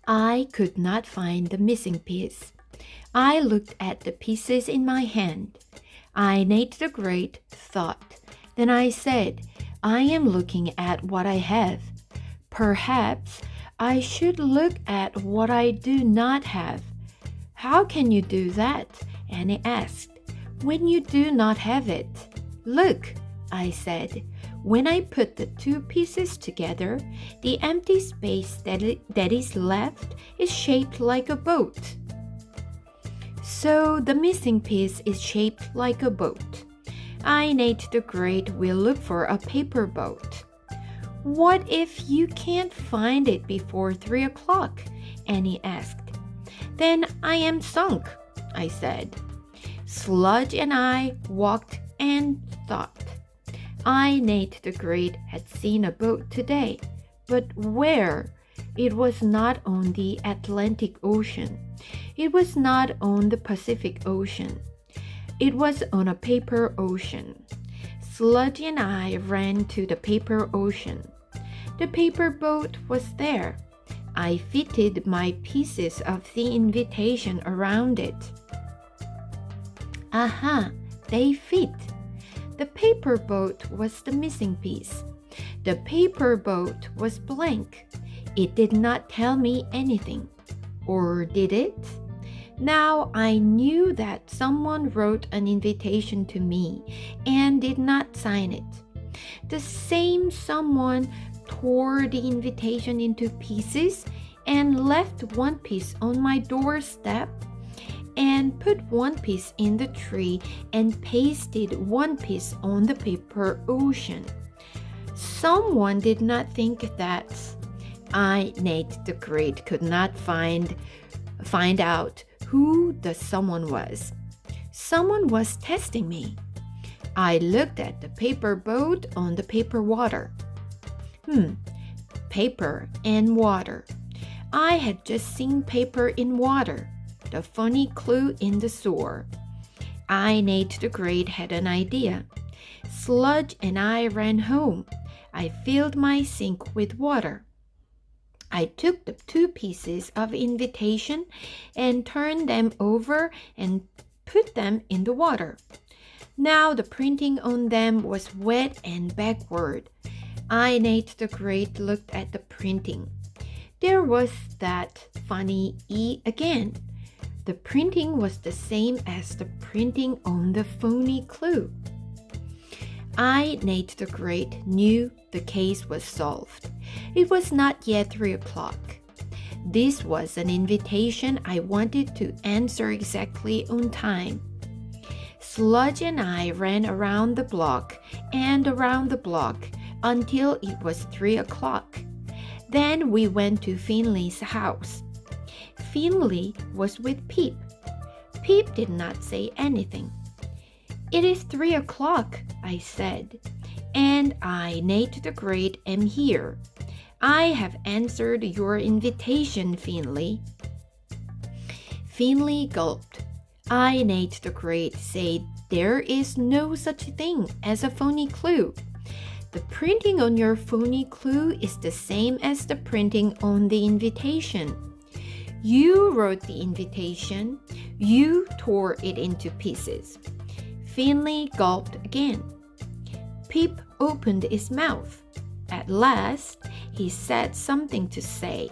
I could not find the missing piece. I looked at the pieces in my hand. I made the great thought. Then I said, I am looking at what I have. Perhaps I should look at what I do not have. How can you do that? Annie asked. When you do not have it. Look, I said. When I put the two pieces together, the empty space that is left is shaped like a boat. So the missing piece is shaped like a boat. I, Nate the Great, will look for a paper boat. What if you can't find it before 3 o'clock? Annie asked. Then I am sunk, I said. Sludge and I walked and thought. I, Nate the Great, had seen a boat today, but where? It was not on the Atlantic Ocean. It was not on the Pacific Ocean. It was on a paper ocean. Sludge and I ran to the paper ocean. The paper boat was there. I fitted my pieces of the invitation around it. Aha, they fit. The paper boat was the missing piece. The paper boat was blank. It did not tell me anything. Or did it? Now I knew that someone wrote an invitation to me and did not sign it. The same someone tore the invitation into pieces and left one piece on my doorstep and put one piece in the tree and pasted one piece on the paper ocean. Someone did not think that I, Nate the Great, could not find out who the someone was. Someone was testing me. I looked at the paper boat on the paper water. Paper and water. I had just seen paper in water. The funny clue in the sewer. I, Nate the Great, had an idea. Sludge and I ran home. I filled my sink with water. I took the two pieces of invitation and turned them over and put them in the water. Now the printing on them was wet and backward. I, Nate the Great, looked at the printing. There was that funny E again. The printing was the same as the printing on the phony clue. I, Nate the Great, knew the case was solved. It was not yet 3 o'clock. This was an invitation I wanted to answer exactly on time. Sludge and I ran around the block and around the block until it was 3 o'clock. Then we went to Finley's house. Finley was with Peep. Peep did not say anything. It is 3 o'clock, I said, and I, Nate the Great, am here. I have answered your invitation, Finley. Finley gulped. I, Nate the Great, said there is no such thing as a phony clue. The printing on your phony clue is the same as the printing on the invitation. You wrote the invitation. You tore it into pieces. Finley gulped again. Peep opened his mouth. At last, he said something to say.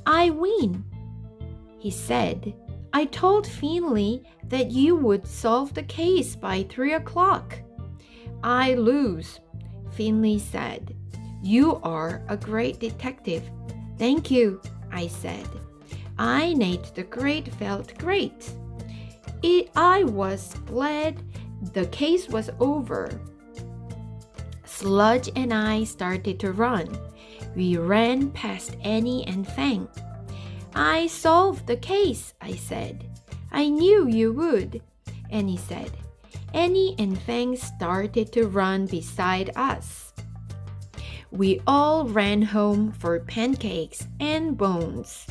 I win, he said. I told Finley that you would solve the case by 3 o'clock. I lose, Finley said. You are a great detective. Thank you, I said. I, Nate the Great, felt great. I was glad the case was over. Sludge and I started to run. We ran past Annie and Fang. I solved the case, I said. I knew you would, Annie said. Annie and Fang started to run beside us. We all ran home for pancakes and bones.